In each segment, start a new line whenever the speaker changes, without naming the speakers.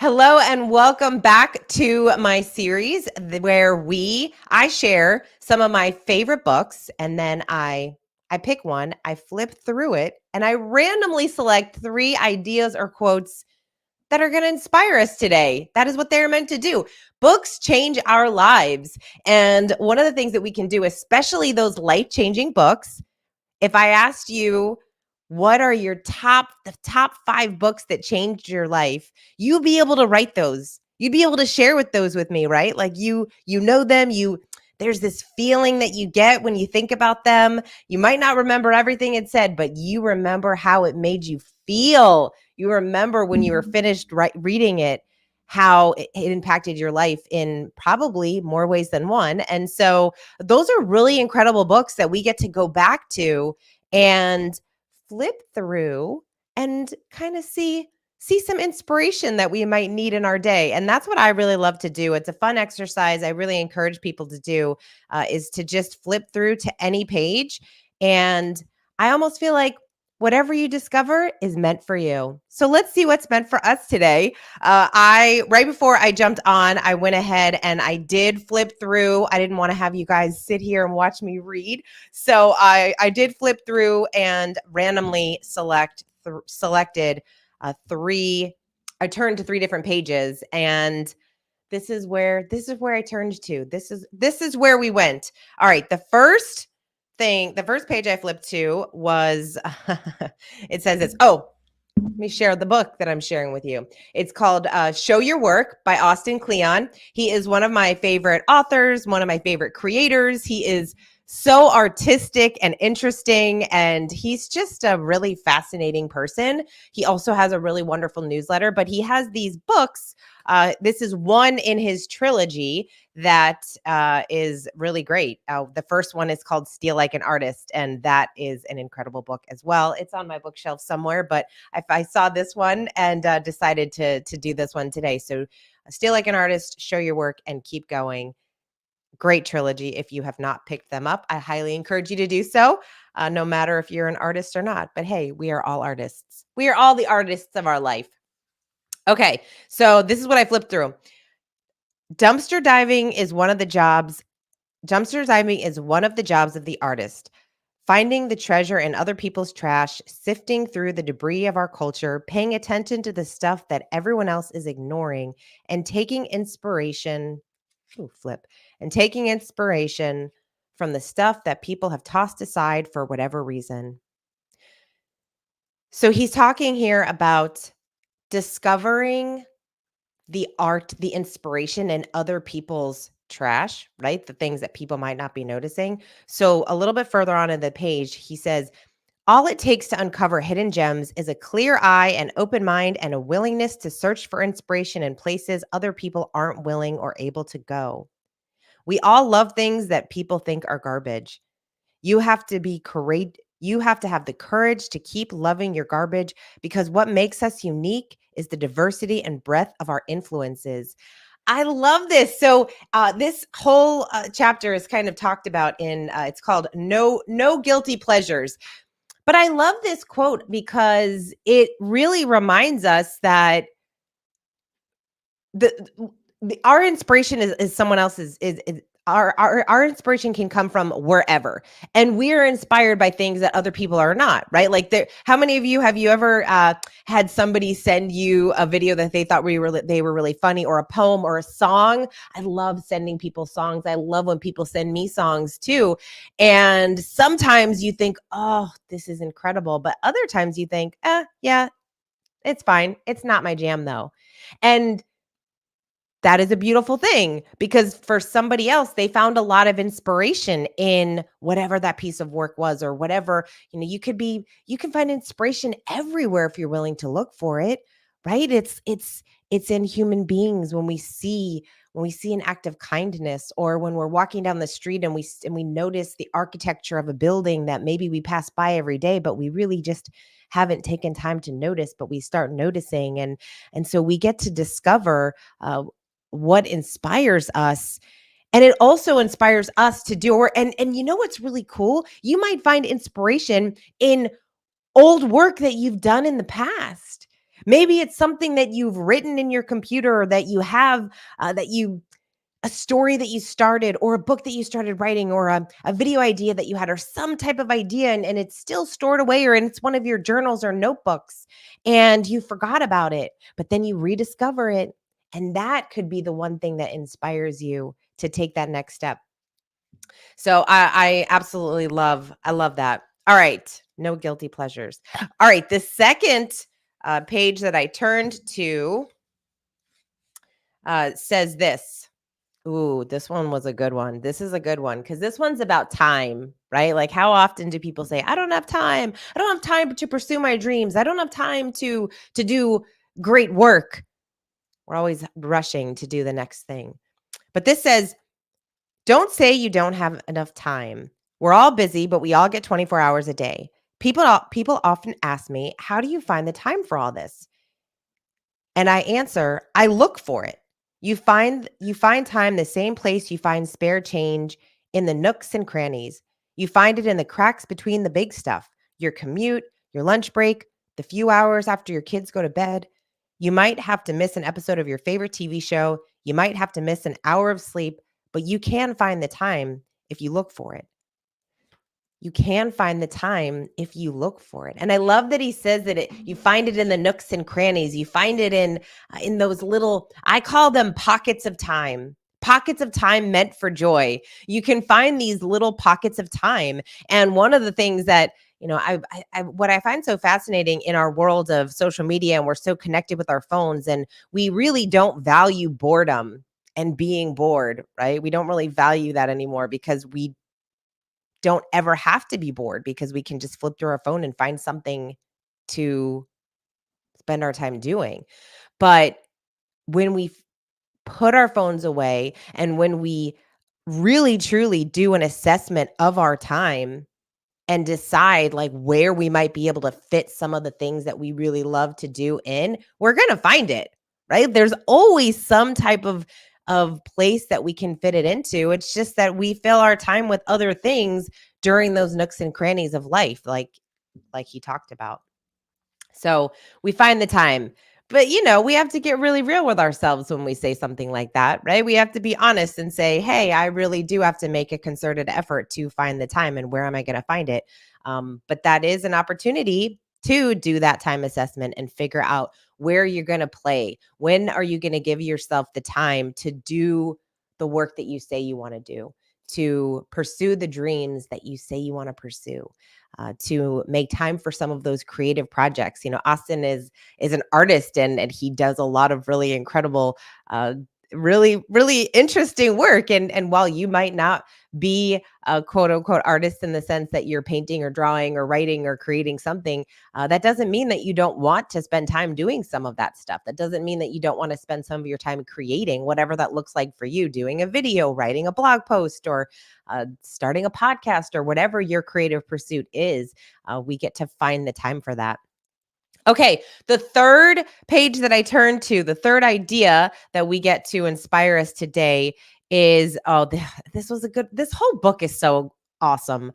Hello and welcome back to my series where I share some of my favorite books and then I pick one, I flip through it, and I randomly select 3 ideas or quotes that are going to inspire us today. That is what they're meant to do. Books change our lives. And one of the things that we can do, especially those life-changing books, if I asked you, what are the top 5 books that changed your life, you'd be able to write those. You'd be able to share those with me, right? Like you know them, there's this feeling that you get when you think about them. You might not remember everything it said, but you remember how it made you feel. You remember when you were finished reading it, how it impacted your life in probably more ways than one. And so those are really incredible books that we get to go back to and flip through and kind of see some inspiration that we might need in our day. And that's what I really love to do. It's a fun exercise. I really encourage people to do is to just flip through to any page. And I almost feel like whatever you discover is meant for you. So let's see what's meant for us today. Right before I jumped on, I went ahead and I did flip through. I didn't want to have you guys sit here and watch me read. So I did flip through and randomly selected 3. I turned to 3 different pages, and this is where I turned to. This is where we went. All right, the first page I flipped to was it says it's let me share the book that I'm sharing with you. It's called Show Your Work by Austin Kleon. He is one of my favorite authors, one of my favorite creators. He is so artistic and interesting, and he's just a really fascinating person. He also has a really wonderful newsletter, but he has these books. This is one in his trilogy that is really great. The first one is called Steal Like an Artist, and that is an incredible book as well. It's on my bookshelf somewhere, but I saw this one and decided to do this one today. So Steal Like an Artist, Show Your Work, and Keep Going. Great trilogy. If you have not picked them up, I highly encourage you to do so, no matter if you're an artist or not. But hey, we are all artists. We are all the artists of our life. Okay, so this is what I flipped through. Dumpster diving is one of the jobs of the artist. Finding the treasure in other people's trash, sifting through the debris of our culture, paying attention to the stuff that everyone else is ignoring, and taking inspiration from the stuff that people have tossed aside for whatever reason. So he's talking here about discovering the art, the inspiration in other people's trash, right? The things that people might not be noticing. So a little bit further on in the page, he says, all it takes to uncover hidden gems is a clear eye, an open mind, and a willingness to search for inspiration in places other people aren't willing or able to go. We all love things that people think are garbage. You have to be courageous. You have to have the courage to keep loving your garbage because what makes us unique is the diversity and breadth of our influences. I love this. So this whole chapter is kind of talked about in. It's called "No Guilty Pleasures." But I love this quote because it really reminds us that our inspiration is someone else's. Is our inspiration can come from wherever, and we're inspired by things that other people are not, right? Like how many of you have you ever had somebody send you a video that they thought they were really funny, or a poem or a song? I love sending people songs. I love when people send me songs too. And sometimes you think, oh, this is incredible, but other times you think, yeah, it's fine. It's not my jam though. And that is a beautiful thing because for somebody else, they found a lot of inspiration in whatever that piece of work was, or whatever, you can find inspiration everywhere if you're willing to look for it, right? It's in human beings when we see an act of kindness, or when we're walking down the street and we notice the architecture of a building that maybe we pass by every day, but we really just haven't taken time to notice, but we start noticing. And so we get to discover what inspires us. And it also inspires us to do, and you know what's really cool? You might find inspiration in old work that you've done in the past. Maybe it's something that you've written in your computer or that you have, a story that you started or a book that you started writing or a video idea that you had or some type of idea and it's still stored away or it's one of your journals or notebooks and you forgot about it, but then you rediscover it. And that could be the one thing that inspires you to take that next step. So I absolutely I love that. All right. No guilty pleasures. All right. The second page that I turned to says this. Ooh, this one was a good one. This is a good one because this one's about time, right? Like, how often do people say, "I don't have time. I don't have time to pursue my dreams. I don't have time to do great work." We're always rushing to do the next thing. But this says, "Don't say you don't have enough time. We're all busy, but we all get 24 hours a day." People often ask me, "How do you find the time for all this?" And I answer, I look for it. You find time the same place you find spare change, in the nooks and crannies. You find it in the cracks between the big stuff, your commute, your lunch break, the few hours after your kids go to bed. You might have to miss an episode of your favorite TV show. You might have to miss an hour of sleep, but you can find the time if you look for it. You can find the time if you look for it. And I love that he says that you find it in the nooks and crannies. You find it in those little, I call them pockets of time. Pockets of time meant for joy. You can find these little pockets of time. And one of the things that, what I find so fascinating in our world of social media, and we're so connected with our phones, and we really don't value boredom and being bored, right? We don't really value that anymore because we don't ever have to be bored because we can just flip through our phone and find something to spend our time doing. But when we put our phones away and when we really truly do an assessment of our time and decide like where we might be able to fit some of the things that we really love to do in, we're going to find it, right? There's always some type of place that we can fit it into. It's just that we fill our time with other things during those nooks and crannies of life, like he talked about. So we find the time. But we have to get really real with ourselves when we say something like that, right? We have to be honest and say, "Hey, I really do have to make a concerted effort to find the time, and where am I going to find it?" But that is an opportunity to do that time assessment and figure out where you're going to play. When are you going to give yourself the time to do the work that you say you want to do, to pursue the dreams that you say you want to pursue? To make time for some of those creative projects. Austin is an artist and he does a lot of really incredible, really really interesting work. And while you might not be a quote unquote artist in the sense that you're painting or drawing or writing or creating something, that doesn't mean that you don't want to spend time doing some of that stuff. That doesn't mean that you don't want to spend some of your time creating whatever that looks like for you, doing a video, writing a blog post, or starting a podcast, or whatever your creative pursuit is. We get to find the time for that. Okay, the third page that I turn to, the third idea that we get to inspire us today is, this whole book is so awesome.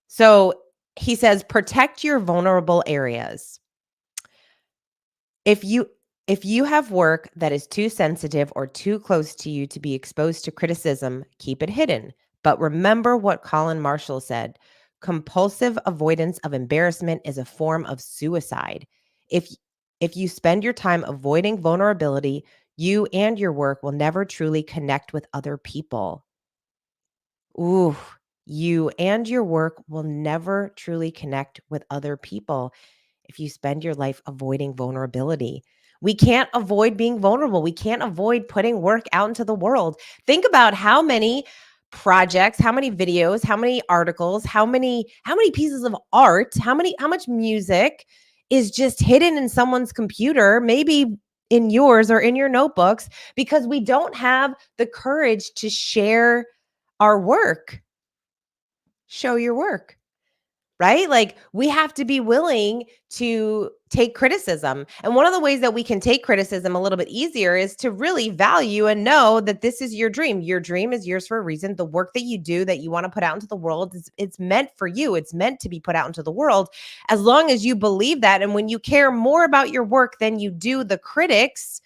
So he says, protect your vulnerable areas. If you have work that is too sensitive or too close to you to be exposed to criticism, keep it hidden. But remember what Colin Marshall said: compulsive avoidance of embarrassment is a form of suicide. If if you spend your time avoiding vulnerability, you and your work will never truly connect with other people. Ooh, you and your work will never truly connect with other people if you spend your life avoiding vulnerability. We can't avoid being vulnerable. We can't avoid putting work out into the world. Think about how many projects, how many videos, how many articles, how many pieces of art, how much music is just hidden in someone's computer, maybe in yours or in your notebooks, because we don't have the courage to share our work. Show your work, right? Like we have to be willing to take criticism. And one of the ways that we can take criticism a little bit easier is to really value and know that this is your dream. Your dream is yours for a reason. The work that you do that you want to put out into the world is it's meant for you. It's meant to be put out into the world as long as you believe that. And when you care more about your work than you do the critics,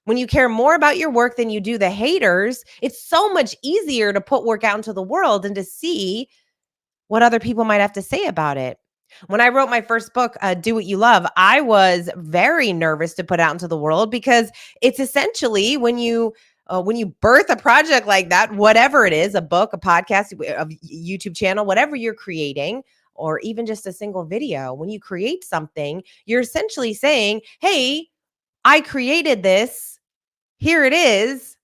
when you care more about your work than you do the haters, it's so much easier to put work out into the world and to see what other people might have to say about it. When I wrote my first book, Do What You Love, I was very nervous to put out into the world because it's essentially when you birth a project like that, whatever it is, a book, a podcast, a YouTube channel, whatever you're creating, or even just a single video, when you create something, you're essentially saying, hey, I created this. Here it is.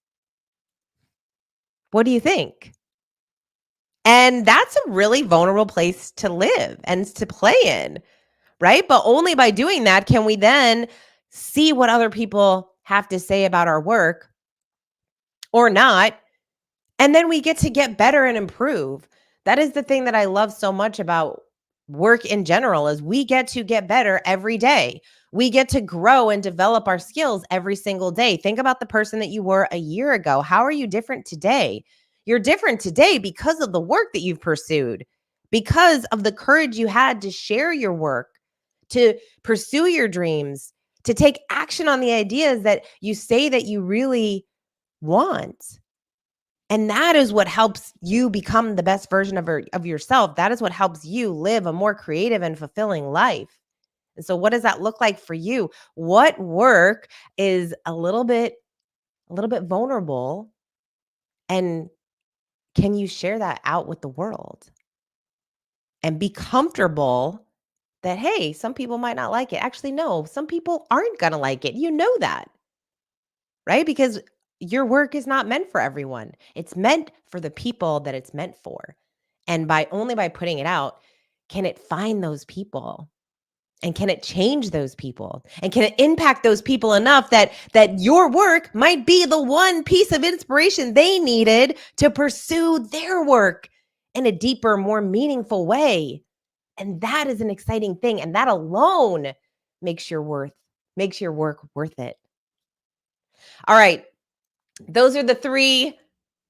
What do you think? And that's a really vulnerable place to live and to play in, right? But only by doing that can we then see what other people have to say about our work or not. And then we get to get better and improve. That is the thing that I love so much about work in general is we get to get better every day. We get to grow and develop our skills every single day. Think about the person that you were a year ago. How are you different today? You're different today because of the work that you've pursued, because of the courage you had to share your work, to pursue your dreams, to take action on the ideas that you say that you really want. And that is what helps you become the best version of yourself. That is what helps you live a more creative and fulfilling life. And so what does that look like for you? What work is a little bit vulnerable, and can you share that out with the world and be comfortable that hey, some people might not like it. Actually no, some people aren't going to like it. You know that, right? Because your work is not meant for everyone. It's meant for the people that it's meant for. And by only by putting it out, can it find those people? And can it change those people? And can it impact those people enough that your work might be the one piece of inspiration they needed to pursue their work in a deeper, more meaningful way? And that is an exciting thing. And that alone makes your work worth it. All right. Those are the 3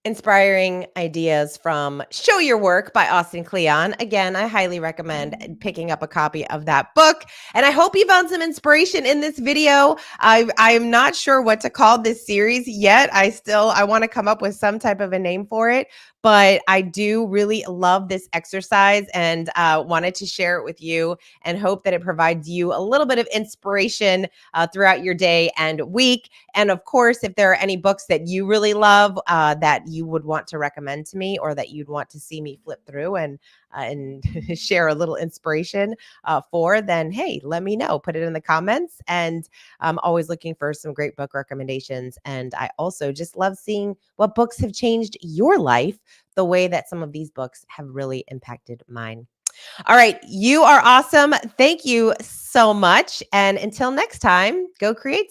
inspiring ideas from Show Your Work by Austin Kleon. Again, I highly recommend picking up a copy of that book. And I hope you found some inspiration in this video. I'm not sure what to call this series yet. I want to come up with some type of a name for it. But I do really love this exercise and wanted to share it with you and hope that it provides you a little bit of inspiration throughout your day and week. And of course, if there are any books that you really love that you would want to recommend to me or that you'd want to see me flip through and share a little inspiration for, then hey, let me know. Put it in the comments. And I'm always looking for some great book recommendations. And I also just love seeing what books have changed your life the way that some of these books have really impacted mine. All right. You are awesome. Thank you so much. And until next time, go create something.